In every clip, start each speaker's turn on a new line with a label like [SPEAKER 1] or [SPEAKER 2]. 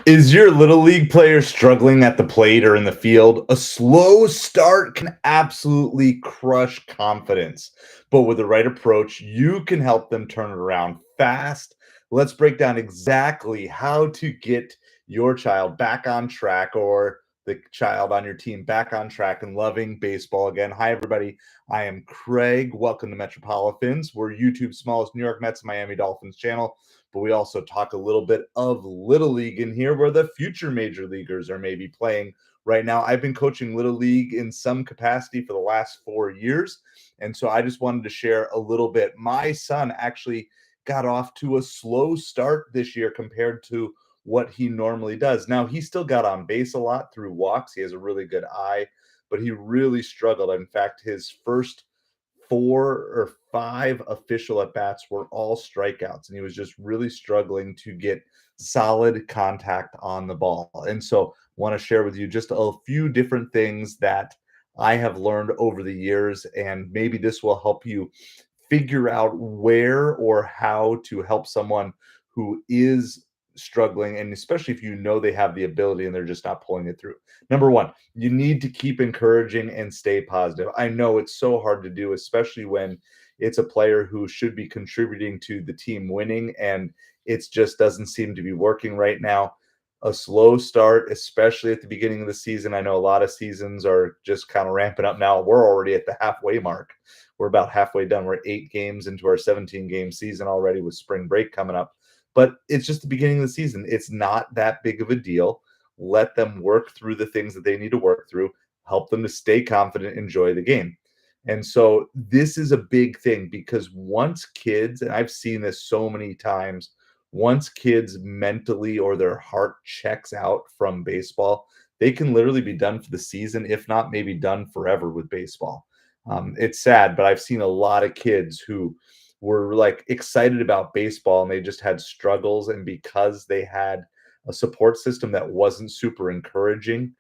[SPEAKER 1] Is your little league player struggling at the plate or in the field? A slow start can absolutely crush confidence, but with the right approach, you can help them turn it around fast. Let's break down exactly how to get your child back on track or the child on your team back on track and loving baseball again. Hi, everybody. I am Craig. Welcome to Metropolitans. We're YouTube's smallest New York Mets, Miami Dolphins channel, but we also talk a little bit of Little League in here where the future major leaguers are maybe playing right now. I've been coaching Little League in some capacity for the last 4 years. And so I just wanted to share a little bit. My son actually got off to a slow start this year compared to what he normally does. Now, he still got on base a lot through walks. He has a really good eye, but he really struggled. In fact, his first 4 or 5 official at bats were all strikeouts, and he was just really struggling to get solid contact on the ball. And so, want to share with you just a few different things that I have learned over the years, and maybe this will help you figure out where or how to help someone who is struggling, and especially if you know they have the ability and they're just not pulling it through. Number one, you need to keep encouraging and stay positive. I know it's so hard to do, especially when it's a player who should be contributing to the team winning and it just doesn't seem to be working right now. A slow start, especially at the beginning of the season. I know a lot of seasons are just kind of ramping up now. We're already at the halfway mark. We're about halfway done. We're 8 games into our 17-game season already with spring break coming up. But it's just the beginning of the season. It's not that big of a deal. Let them work through the things that they need to work through, help them to stay confident, enjoy the game. And so this is a big thing because once kids, and I've seen this so many times, once kids mentally or their heart checks out from baseball, they can literally be done for the season, if not maybe done forever with baseball. It's sad, but I've seen a lot of kids who were like excited about baseball and they just had struggles. And because they had a support system that wasn't super encouraging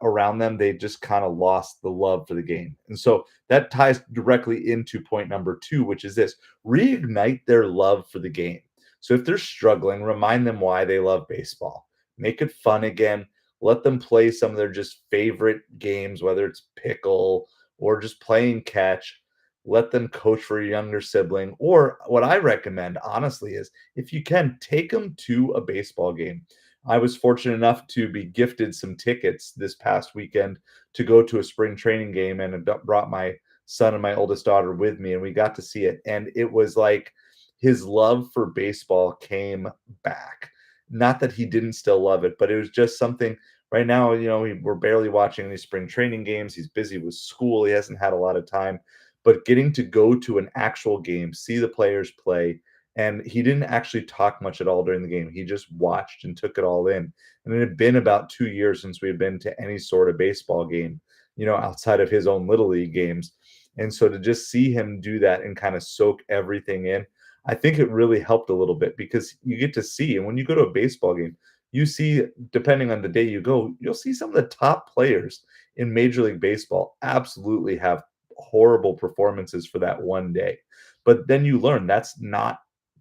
[SPEAKER 1] around them, they just kind of lost the love for the game. And so that ties directly into point number two, which is this: reignite their love for the game. So if they're struggling, remind them why they love baseball. Make it fun again. Let them play some of their just favorite games, whether it's pickle or just playing catch. Let them coach for a younger sibling. Or what I recommend, honestly, is if you can, take them to a baseball game. I was fortunate enough to be gifted some tickets this past weekend to go to a spring training game and brought my son and my oldest daughter with me, and we got to see it. And it was like his love for baseball came back. Not that he didn't still love it, but it was just something. Right now, we're barely watching these spring training games. He's busy with school. He hasn't had a lot of time, but getting to go to an actual game, see the players play, and he didn't actually talk much at all during the game. He just watched and took it all in. And it had been about 2 years since we had been to any sort of baseball game, outside of his own little league games. And so to just see him do that and kind of soak everything in, I think it really helped a little bit because you get to see. And when you go to a baseball game, you see, depending on the day you go, you'll see some of the top players in Major League Baseball absolutely have horrible performances for that one day. But then you learn that's not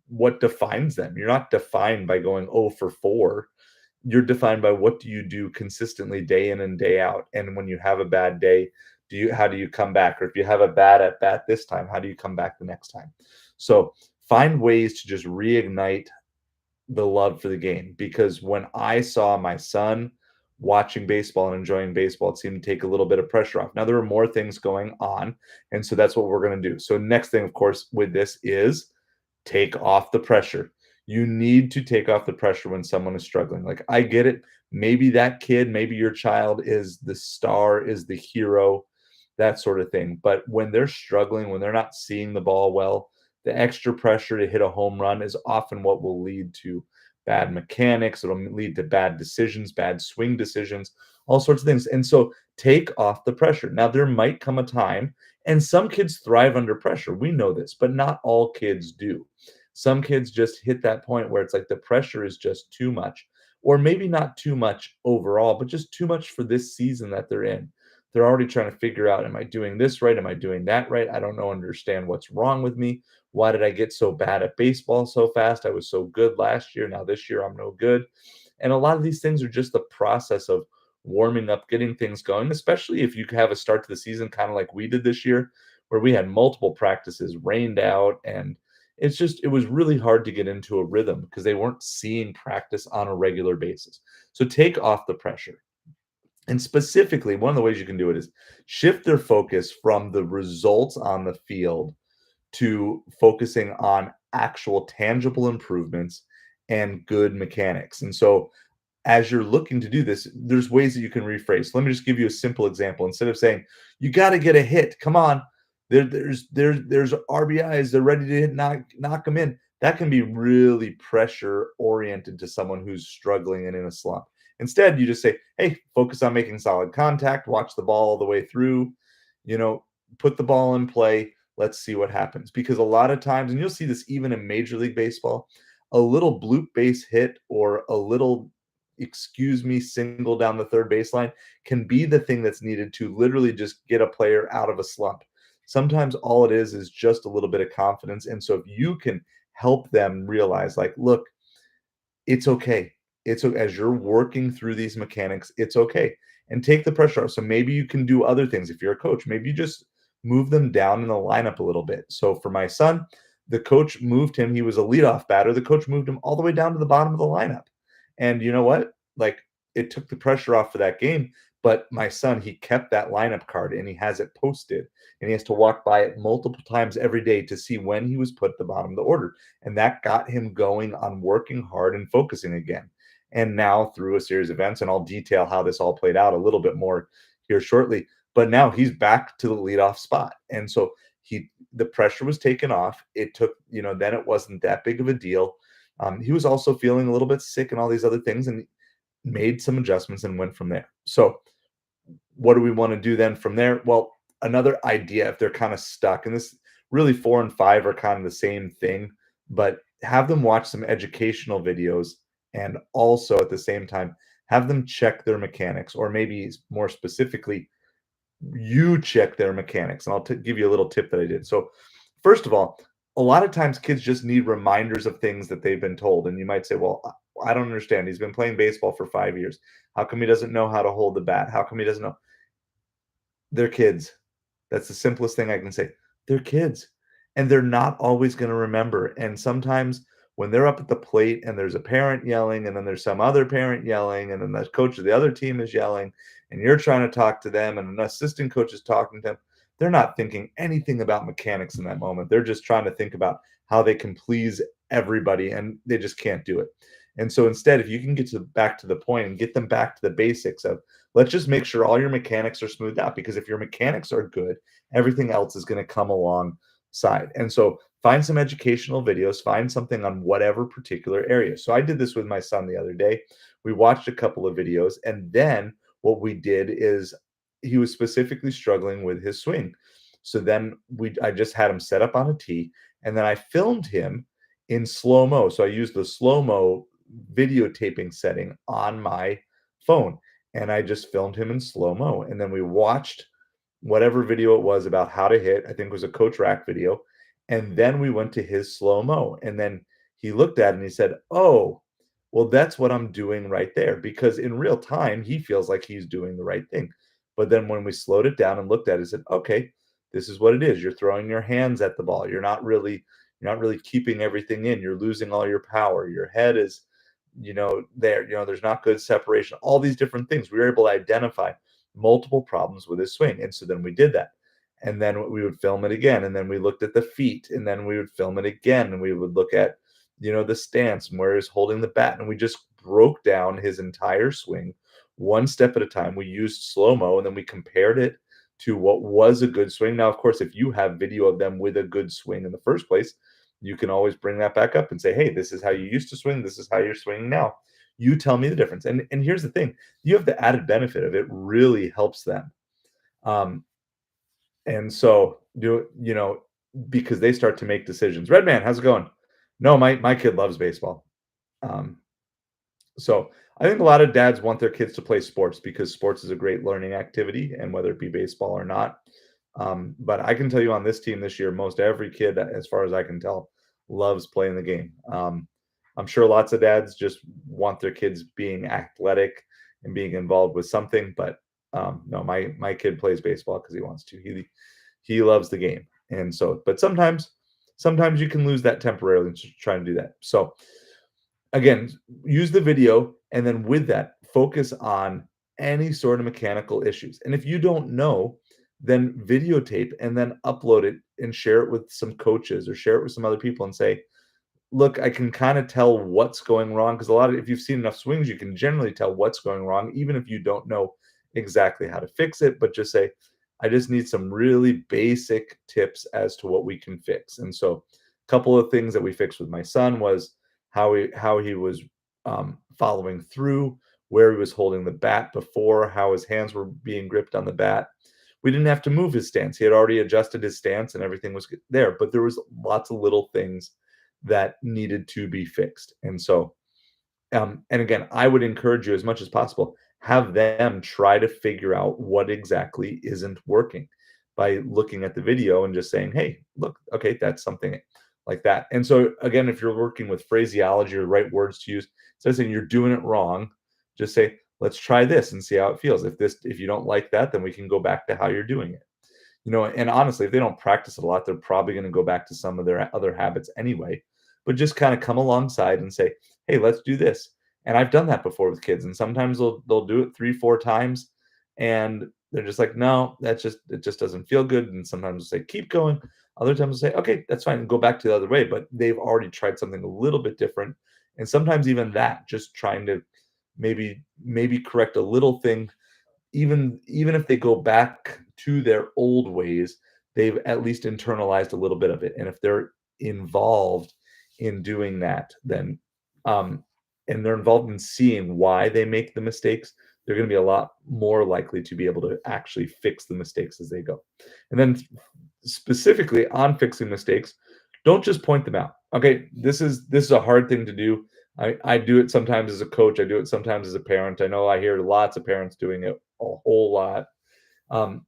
[SPEAKER 1] what defines them. You're not defined by going 0 for 4. You're defined by what do you do consistently day in and day out. And when you have a bad day, how do you come back? Or if you have a bad at bat this time, how do you come back the next time? So find ways to just reignite the love for the game, because when I saw my son watching baseball and enjoying baseball, it seemed to take a little bit of pressure off. Now there are more things going on, and so that's what we're going to do. So next thing, of course, with this is take off the pressure. You need to take off the pressure when someone is struggling. Like, I get it. Maybe that kid, maybe your child is the star, is the hero, that sort of thing. But when they're struggling, when they're not seeing the ball well, the extra pressure to hit a home run is often what will lead to bad mechanics. It'll lead to bad decisions, bad swing decisions, all sorts of things. And so take off the pressure. Now, there might come a time, and some kids thrive under pressure. We know this, but not all kids do. Some kids just hit that point where it's like the pressure is just too much, or maybe not too much overall, but just too much for this season that they're in. They're already trying to figure out, am I doing this right? Am I doing that right? I don't know, understand what's wrong with me. Why did I get so bad at baseball so fast? I was so good last year. Now this year I'm no good. And a lot of these things are just the process of warming up, getting things going, especially if you have a start to the season kind of like we did this year, where we had multiple practices rained out. And it was really hard to get into a rhythm because they weren't seeing practice on a regular basis. So take off the pressure. And specifically, one of the ways you can do it is shift their focus from the results on the field to focusing on actual tangible improvements and good mechanics. And so as you're looking to do this, there's ways that you can rephrase. Let me just give you a simple example. Instead of saying, "You got to get a hit. Come on, there's RBIs. They're ready to hit, knock them in." That can be really pressure oriented to someone who's struggling and in a slump. Instead, you just say, "Hey, focus on making solid contact. Watch the ball all the way through. You know, put the ball in play. Let's see what happens." Because a lot of times, and you'll see this even in Major League Baseball, a little bloop base hit or a little excuse me single down the third baseline can be the thing that's needed to literally just get a player out of a slump. Sometimes all it is just a little bit of confidence. And so if you can help them realize, like, look, it's okay. As you're working through these mechanics, it's okay. And take the pressure off. So maybe you can do other things if you're a coach. Maybe you just move them down in the lineup a little bit. So for my son, the coach moved him. He was a leadoff batter. The coach moved him all the way down to the bottom of the lineup. And you know what? Like, it took the pressure off for that game. But my son, he kept that lineup card and he has it posted. And he has to walk by it multiple times every day to see when he was put at the bottom of the order. And that got him going on working hard and focusing again. And now through a series of events, and I'll detail how this all played out a little bit more here shortly, but now he's back to the leadoff spot. And so the pressure was taken off. It took, then it wasn't that big of a deal. He was also feeling a little bit sick and all these other things, and made some adjustments and went from there. So what do we want to do then from there? Well, another idea, if they're kind of stuck, and this really 4 and 5 are kind of the same thing, but have them watch some educational videos and also at the same time have them check their mechanics, or maybe more specifically, you check their mechanics. And I'll give you a little tip that I did. So, first of all, a lot of times kids just need reminders of things that they've been told. And you might say, well, I don't understand. He's been playing baseball for 5 years. How come he doesn't know how to hold the bat? How come he doesn't know? They're kids. That's the simplest thing I can say. They're kids, and they're not always going to remember. And sometimes when they're up at the plate and there's a parent yelling, and then there's some other parent yelling, and then the coach of the other team is yelling, and you're trying to talk to them, and an assistant coach is talking to them, they're not thinking anything about mechanics in that moment. They're just trying to think about how they can please everybody, and they just can't do it. And so instead, if you can get back to the point and get them back to the basics of, let's just make sure all your mechanics are smoothed out, because if your mechanics are good, everything else is going to come alongside. And so find some educational videos, find something on whatever particular area. So I did this with my son the other day. We watched a couple of videos, and then what we did is he was specifically struggling with his swing. So then I just had him set up on a tee, and then I filmed him in slow-mo. So I used the slow-mo videotaping setting on my phone, and I just filmed him in slow-mo. And then we watched whatever video it was about how to hit. I think it was a Coach Rack video. And then we went to his slow-mo. And then he looked at it and he said, "Oh, well, that's what I'm doing right there." Because in real time, he feels like he's doing the right thing. But then when we slowed it down and looked at it, he said, "Okay, this is what it is. You're throwing your hands at the ball. You're not really keeping everything in. You're losing all your power. Your head is, there's not good separation." All these different things. We were able to identify multiple problems with his swing. And so then we did that. And then we would film it again. And then we looked at the feet. And then we would film it again. And we would look at, the stance and where he's holding the bat. And we just broke down his entire swing one step at a time. We used slow-mo, and then we compared it to what was a good swing. Now, of course, if you have video of them with a good swing in the first place, you can always bring that back up and say, "Hey, this is how you used to swing. This is how you're swinging now. You tell me the difference." And here's the thing: you have the added benefit of it really helps them. Um, and so because they start to make decisions. Red man, how's it going? No, my kid loves baseball. Um, so I think a lot of dads want their kids to play sports because sports is a great learning activity, and whether it be baseball or not. But I can tell you on this team this year, most every kid, as far as I can tell, loves playing the game. I'm sure lots of dads just want their kids being athletic and being involved with something, but no, my kid plays baseball because he wants to. He loves the game, and so, but sometimes you can lose that temporarily and trying to do that. So again, use the video, and then with that, focus on any sort of mechanical issues. And if you don't know, then videotape and then upload it and share it with some coaches or share it with some other people and say, look, I can kind of tell what's going wrong because a lot of if you've seen enough swings, you can generally tell what's going wrong, even if you don't know exactly how to fix it. But just say, I just need some really basic tips as to what we can fix. And so, a couple of things that we fixed with my son was how he was following through, where he was holding the bat before, how his hands were being gripped on the bat. We didn't have to move his stance. He had already adjusted his stance and everything was there, but there was lots of little things that needed to be fixed. And so, and again, I would encourage you as much as possible, have them try to figure out what exactly isn't working by looking at the video and just saying, hey, look, okay, that's something like that. And so, again, if you're working with phraseology or right words to use, instead of saying you're doing it wrong, just say, let's try this and see how it feels. If you don't like that, then we can go back to how you're doing it. And honestly, if they don't practice it a lot, they're probably going to go back to some of their other habits anyway. But just kind of come alongside and say, "Hey, let's do this." And I've done that before with kids, and sometimes they'll do it 3, 4 times, and they're just like, "No, it just doesn't feel good." And sometimes they'll say, "Keep going." Other times they'll say, "Okay, that's fine," and go back to the other way. But they've already tried something a little bit different, and sometimes even that, just trying to maybe correct a little thing even if they go back to their old ways, they've at least internalized a little bit of it. And if they're involved in doing that, then and they're involved in seeing why they make the mistakes, they're going to be a lot more likely to be able to actually fix the mistakes as they go. And then specifically on fixing mistakes, don't just point them out. Okay, this is a hard thing to do. I do it sometimes as a coach. I do it sometimes as a parent. I know I hear lots of parents doing it a whole lot. Um,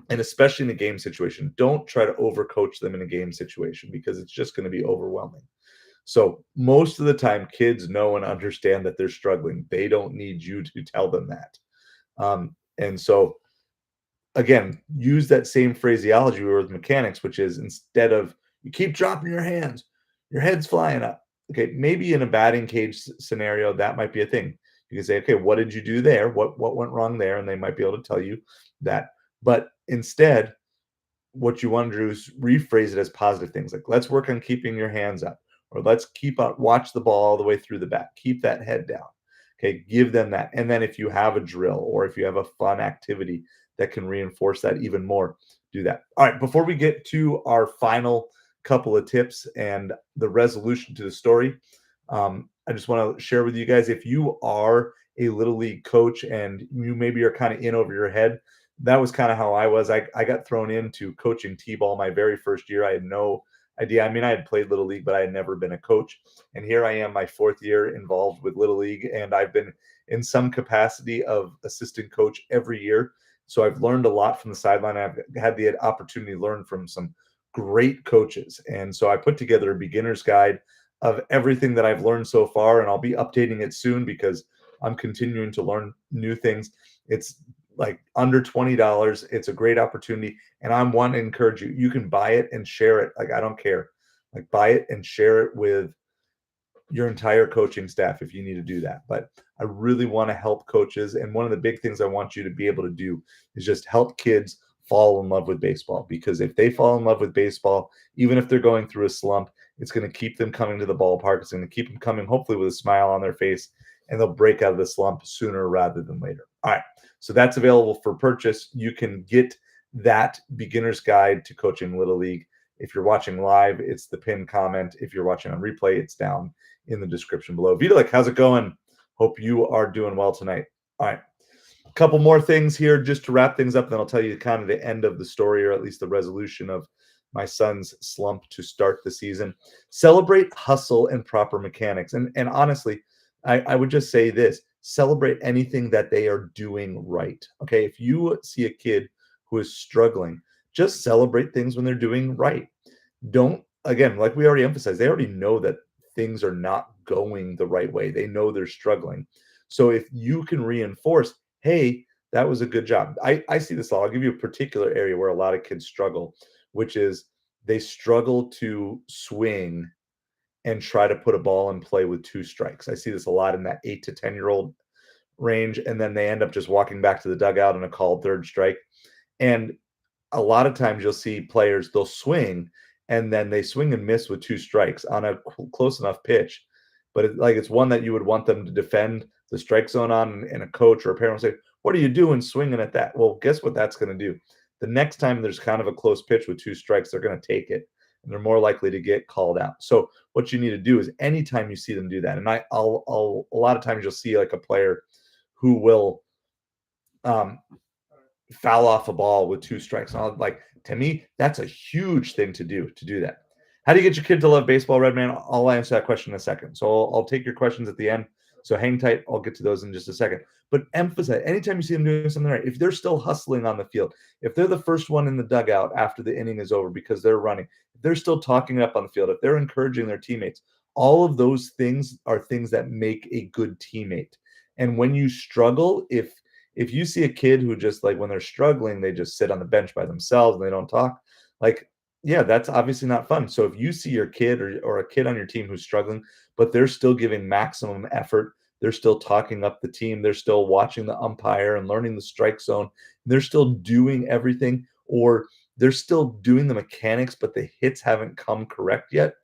[SPEAKER 1] and especially in a game situation, don't try to overcoach them in a game situation because it's just going to be overwhelming. So most of the time, kids know and understand that they're struggling. They don't need you to tell them that. And so again, use that same phraseology we were with mechanics, which is instead of you keep dropping your hands, your head's flying up. Okay, maybe in a batting cage scenario, that might be a thing. You can say, okay, what did you do there? What went wrong there? And they might be able to tell you that. But instead, what you want to do is rephrase it as positive things like let's work on keeping your hands up, or let's keep up, watch the ball all the way through the bat, keep that head down. Okay, give them that. And then if you have a drill or if you have a fun activity that can reinforce that even more, do that. All right, before we get to our final couple of tips and the resolution to the story, I just want to share with you guys, if you are a little league coach and you maybe are kind of in over your head, that was kind of how I was. I got thrown into coaching t-ball my very first year. I had no idea. I mean, I had played little league, but I had never been a coach. And here I am, my 4th year involved with little league, and I've been in some capacity of assistant coach every year. So I've learned a lot from the sideline. I've had the opportunity to learn from some great coaches. And so I put together a beginner's guide of everything that I've learned so far, and I'll be updating it soon because I'm continuing to learn new things. It's like under $20. It's a great opportunity. And I'm wanting to encourage you. You can buy it and share it. Like, I don't care. Like, buy it and share it with your entire coaching staff if you need to do that. But I really want to help coaches. And one of the big things I want you to be able to do is just help kids fall in love with baseball. Because if they fall in love with baseball, even if they're going through a slump, it's going to keep them coming to the ballpark. It's going to keep them coming, hopefully, with a smile on their face, and they'll break out of the slump sooner rather than later. All right. So that's available for purchase. You can get that beginner's guide to coaching Little League. If you're watching live, it's the pinned comment. If you're watching on replay, it's down in the description below. Vitalik, how's it going? Hope you are doing well tonight. All right. A couple more things here just to wrap things up, then I'll tell you kind of the end of the story, or at least the resolution of my son's slump to start the season. Celebrate hustle and proper mechanics. And honestly, I would just say this: celebrate anything that they are doing right. Okay. If you see a kid who is struggling, just celebrate things when they're doing right. Don't, again, like we already emphasized, they already know that things are not going the right way. They know they're struggling. So if you can reinforce, hey, that was a good job. I see this a lot. I'll give you a particular area where a lot of kids struggle, which is they struggle to swing and try to put a ball in play with 2 strikes. I see this a lot in that 8 to 10-year-old range, and then they end up just walking back to the dugout on a called 3rd strike. And a lot of times you'll see players, they'll swing, and then they swing and miss with 2 strikes on a close enough pitch, but it's one that you would want them to defend the strike zone on, and a coach or a parent will say, "What are you doing swinging at that?" Well, guess what that's gonna do? The next time there's kind of a close pitch with 2 strikes, they're gonna take it, and they're more likely to get called out. So, what you need to do is anytime you see them do that, and I'll a lot of times you'll see, like, a player who will, um, foul off a ball with 2 strikes. And like, to me, that's a huge thing to do that. How do you get your kid to love baseball, Redman? I'll answer that question in a second. So I'll take your questions at the end. So hang tight. I'll get to those in just a second. But emphasize anytime you see them doing something right, if they're still hustling on the field, if they're the first one in the dugout after the inning is over because they're running, if they're still talking up on the field, if they're encouraging their teammates, all of those things are things that make a good teammate. And when you struggle, if you see a kid who just like when they're struggling, they just sit on the bench by themselves and they don't talk, like, yeah, that's obviously not fun. So if you see your kid or a kid on your team who's struggling, but they're still giving maximum effort, they're still talking up the team, they're still watching the umpire and learning the strike zone, they're still doing everything, or they're still doing the mechanics, but the hits haven't come correct yet,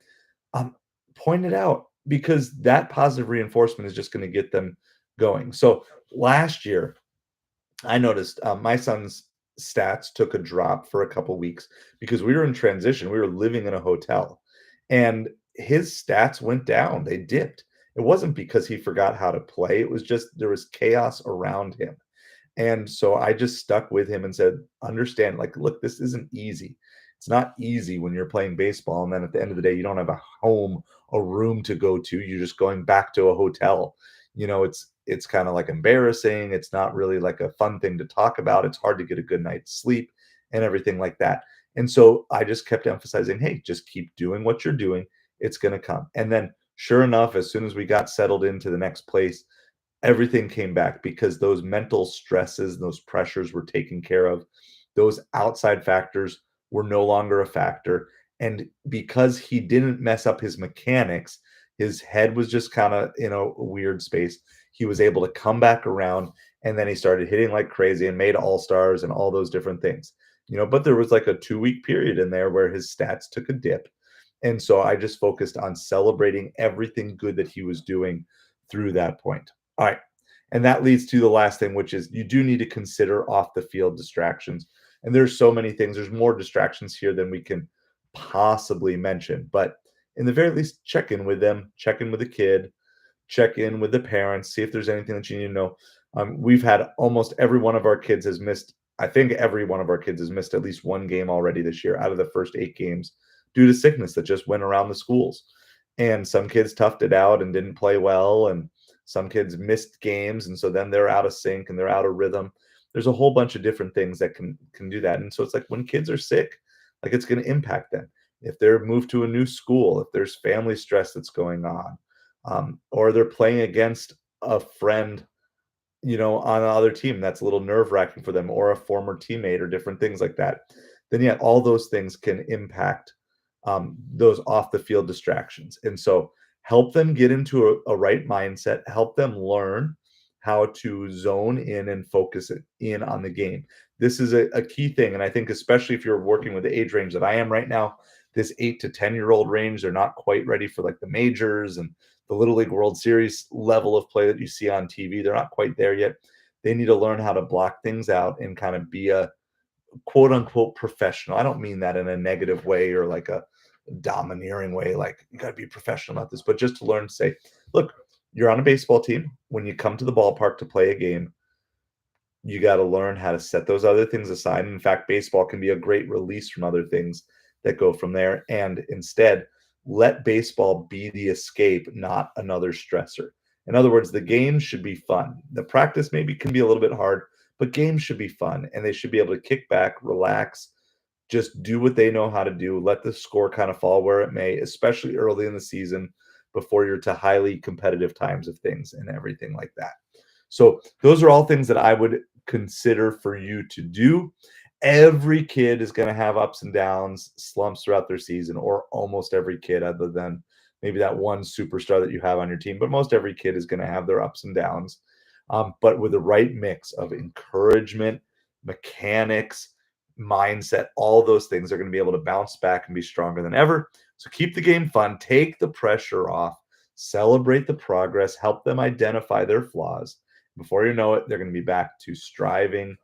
[SPEAKER 1] um, point it out because that positive reinforcement is just going to get them going. So last year, I noticed my son's stats took a drop for a couple weeks because we were in transition. We were living in a hotel and his stats went down. They dipped. It wasn't because he forgot how to play. It was just there was chaos around him. And so I just stuck with him and said, understand, like, look, this isn't easy. It's not easy when you're playing baseball. And then at the end of the day, you don't have a home, a room to go to. You're just going back to a hotel. It's kind of like embarrassing. It's not really like a fun thing to talk about. It's hard to get a good night's sleep and everything like that. And so I just kept emphasizing, hey, just keep doing what you're doing. It's going to come. And then sure enough, as soon as we got settled into the next place, everything came back because those mental stresses, those pressures were taken care of. Those outside factors were no longer a factor. And because he didn't mess up his mechanics, his head was just kind of in a weird space. He was able to come back around and then he started hitting like crazy and made all stars and all those different things. But there was like a 2-week period in there where his stats took a dip. And so I just focused on celebrating everything good that he was doing through that point. All right. And that leads to the last thing, which is you do need to consider off the field distractions. And there's so many things. There's more distractions here than we can possibly mention. But in the very least, check in with them, check in with the kid, check in with the parents, see if there's anything that you need to know. We've had almost every one of our kids has missed, I think every one of our kids has missed at least one game already this year out of the first 8 games due to sickness that just went around the schools. And some kids toughed it out and didn't play well. And some kids missed games. And so then they're out of sync and they're out of rhythm. There's a whole bunch of different things that can do that. And so it's like when kids are sick, like it's going to impact them. If they're moved to a new school, if there's family stress that's going on, or they're playing against a friend, on another team that's a little nerve wracking for them, or a former teammate, or different things like that, then yeah, all those things can impact those off the field distractions. And so help them get into a right mindset, help them learn how to zone in and focus it in on the game. This is a key thing. And I think, especially if you're working with the age range that I am right now, this 8 to 10-year-old range, they're not quite ready for like the majors and the Little League World Series level of play that you see on TV. They're not quite there yet. They need to learn how to block things out and kind of be a quote unquote professional. I don't mean that in a negative way or like a domineering way, like you got to be professional about this, but just to learn to say, look, you're on a baseball team. When you come to the ballpark to play a game, you got to learn how to set those other things aside. In fact, baseball can be a great release from other things that go from there. And instead, let baseball be the escape, not another stressor. In other words, the games should be fun. The practice maybe can be a little bit hard, but games should be fun and they should be able to kick back, relax, just do what they know how to do. Let the score kind of fall where it may, especially early in the season. before you're to highly competitive times of things and everything like that. So those are all things that I would consider for you to do. Every kid is going to have ups and downs, slumps throughout their season, or almost every kid, other than maybe that one superstar that you have on your team. But most every kid is going to have their ups and downs. But with the right mix of encouragement, mechanics, mindset, all those things are going to be able to bounce back and be stronger than ever. So keep the game fun, take the pressure off, celebrate the progress, help them identify their flaws. Before you know it, they're going to be back to striving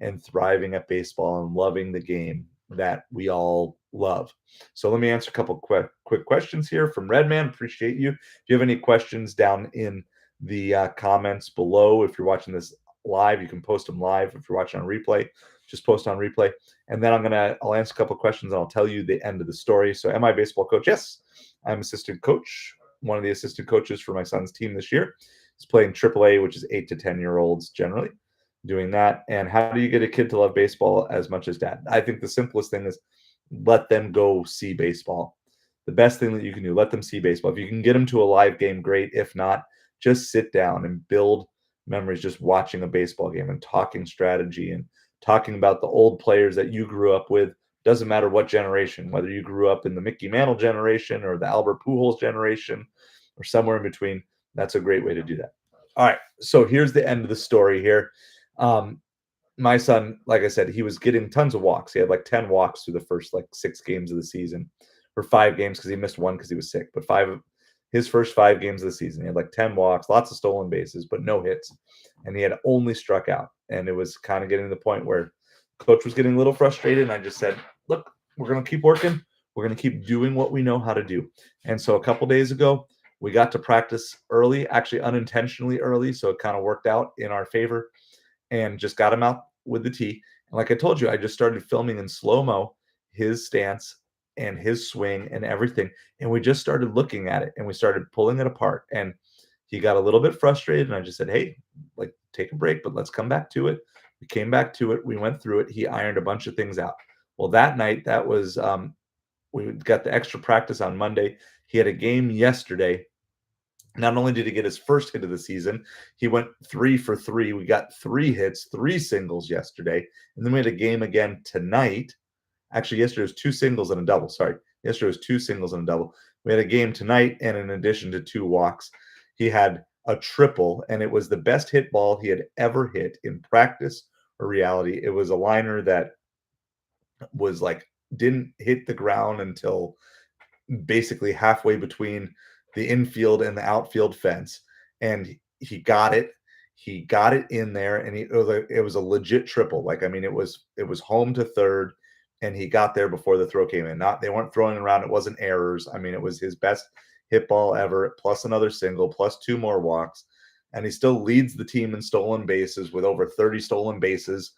[SPEAKER 1] and thriving at baseball and loving the game that we all love. So let me answer a couple quick questions here from Redman. Appreciate you. If you have any questions down in the comments below, if you're watching this live, you can post them live. If you're watching on replay, just post on replay. And then I'll answer a couple questions and I'll tell you the end of the story. So am I a baseball coach? Yes, I'm assistant coach, one of the assistant coaches for my son's team this year. He's playing AAA, which is 8 to 10-year-olds generally, doing that. And how do you get a kid to love baseball as much as dad? I think the simplest thing is let them go see baseball. The best thing that you can do, let them see baseball. If you can get them to a live game, great. If not, just sit down and build memories just watching a baseball game and talking strategy and talking about the old players that you grew up with. Doesn't matter what generation, whether you grew up in the Mickey Mantle generation or the Albert Pujols generation or somewhere in between. That's a great way to do that. All right, so here's the end of the story here. My son, like I said, he was getting tons of walks. He had like 10 walks through the first like 6 games of the season, or 5 games because he missed one because he was sick. But his first 5 games of the season, he had like 10 walks, lots of stolen bases, but no hits. And he had only struck out. And it was kind of getting to the point where coach was getting a little frustrated. And I just said, look, we're going to keep working. We're going to keep doing what we know how to do. And so a couple days ago, we got to practice early, actually unintentionally early. So it kind of worked out in our favor and just got him out with the tee. And like I told you, I just started filming in slow-mo his stance and his swing and everything. And we just started looking at it and we started pulling it apart. And he got a little bit frustrated. And I just said, hey, like take a break, but let's come back to it. We came back to it. We went through it. He ironed a bunch of things out. Well, that night, that was we got the extra practice on Monday. He had a game yesterday. Not only did he get his first hit of the season, he went 3 for 3. We got 3 hits, 3 singles yesterday. And then we had a game again tonight. Actually, yesterday was 2 singles and a double. Sorry. Yesterday was 2 singles and a double. We had a game tonight, and in addition to 2 walks, he had a triple, and it was the best hit ball he had ever hit in practice or reality. It was a liner that was like didn't hit the ground until basically halfway between the infield and the outfield fence, and he got it. He got it in there, and it was a legit triple. Like, I mean, it was home to third, and he got there before the throw came in. Not they weren't throwing around. It wasn't errors. I mean, it was his best hit ball ever, plus another single, plus 2 more walks, and he still leads the team in stolen bases with over 30 stolen bases.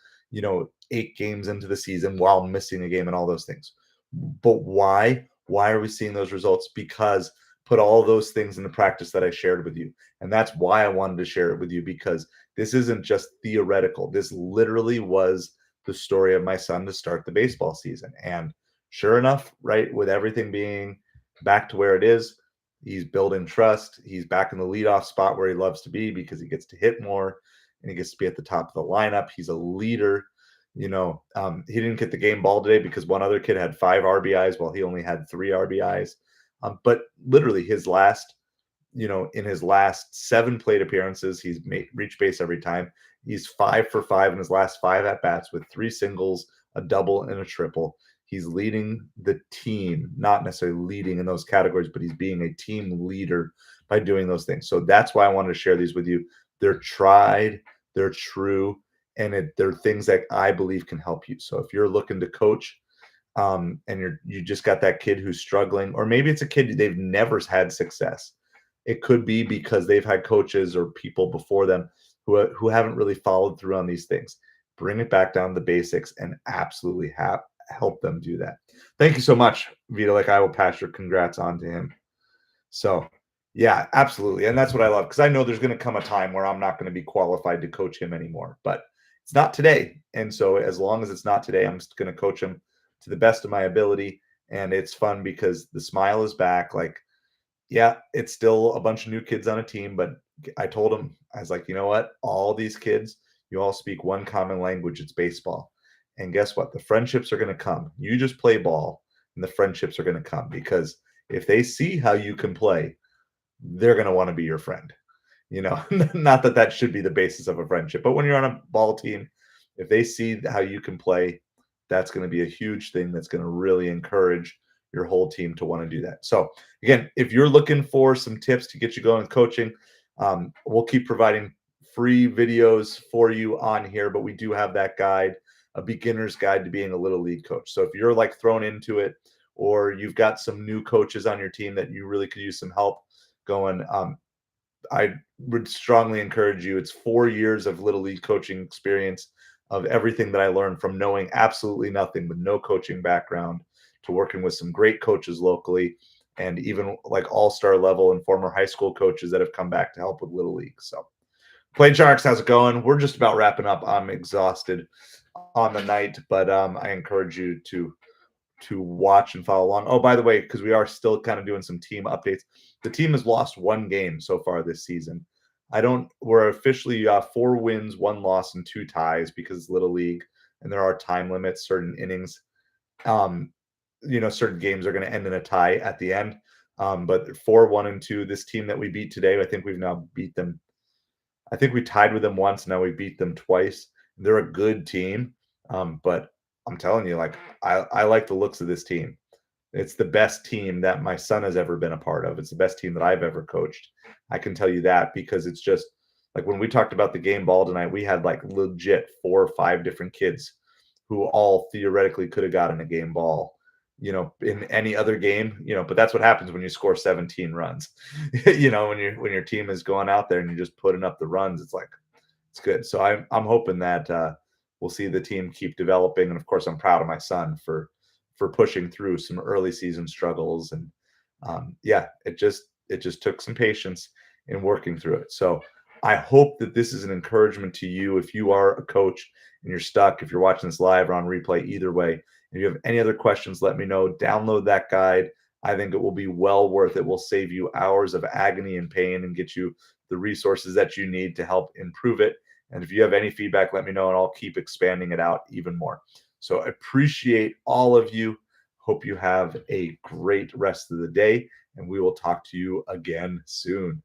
[SPEAKER 1] 8 games into the season while missing a game and all those things. But why? Why are we seeing those results? Because put all those things into practice that I shared with you. And that's why I wanted to share it with you, because this isn't just theoretical. This literally was the story of my son to start the baseball season. And sure enough, right, with everything being back to where it is, he's building trust. He's back in the leadoff spot where he loves to be because he gets to hit more and he gets to be at the top of the lineup. He's a leader. He didn't get the game ball today because one other kid had 5 RBIs while he only had 3 RBIs. But literally in his last 7 plate appearances, he's reached base every time. He's 5 for 5 in his last 5 at-bats with 3 singles, a double, and a triple. He's leading the team, not necessarily leading in those categories, but he's being a team leader by doing those things. So that's why I wanted to share these with you. They're tried, they're true, and they're things that I believe can help you. So if you're looking to coach, and you just got that kid who's struggling, or maybe it's a kid they've never had success. It could be because they've had coaches or people before them who haven't really followed through on these things. Bring it back down to the basics and absolutely help them do that. Thank you so much, Vito. Like, I will pass your congrats on to him. So yeah, absolutely. And that's what I love, because I know there's going to come a time where I'm not going to be qualified to coach him anymore, but it's not today. And so as long as it's not today, I'm just going to coach him to the best of my ability. And it's fun because the smile is back. Like, Yeah, it's still a bunch of new kids on a team, but I told them, I was like, you know what? All these kids, you all speak one common language, it's baseball. And guess what? The friendships are going to come. You just play ball, and the friendships are going to come because if they see how you can play, they're going to want to be your friend. You know, not that that should be the basis of a friendship, but when you're on a ball team, if they see how you can play, that's going to be a huge thing that's going to really encourage your whole team to want to do that. So, again, if you're looking for some tips to get you going with coaching, we'll keep providing free videos for you on here, but we do have that guide, a beginner's guide to being a little league coach. So, if you're like thrown into it, or you've got some new coaches on your team that you really could use some help going, I would strongly encourage you. It's 4 years of little league coaching experience of everything that I learned from knowing absolutely nothing with no coaching background to working with some great coaches locally and even like all-star level and former high school coaches that have come back to help with little league. So, Plain Sharks, how's it going? We're just about wrapping up. I'm exhausted on the night, but I encourage you to watch and follow along. Oh, by the way, because we are still kind of doing some team updates, the team has lost one game so far this season. I don't. We're officially 4 wins, 1 loss, and 2 ties because it's little league, and there are time limits, certain innings. Um, certain games are going to end in a tie at the end. But 4-1-2. This team that we beat today, I think we've now beat them. I think we tied with them once. Now we beat them twice. They're a good team, but I'm telling you, like I like the looks of this team. It's the best team that my son has ever been a part of. It's the best team that I've ever coached. I can tell you that because it's just like when we talked about the game ball tonight, we had like legit 4 or 5 different kids who all theoretically could have gotten a game ball, in any other game, but that's what happens when you score 17 runs. When your team is going out there and you're just putting up the runs, it's like it's good. So I'm hoping that we'll see the team keep developing, and of course, I'm proud of my son for pushing through some early season struggles, and yeah, it just took some patience in working through it. So I hope that this is an encouragement to you if you are a coach and you're stuck. If you're watching this live or on replay, either way. If you have any other questions, let me know. Download that guide. I think it will be well worth it. Will save you hours of agony and pain and get you the resources that you need to help improve it. And if you have any feedback, let me know and I'll keep expanding it out even more. So I appreciate all of you. Hope you have a great rest of the day, and we will talk to you again soon.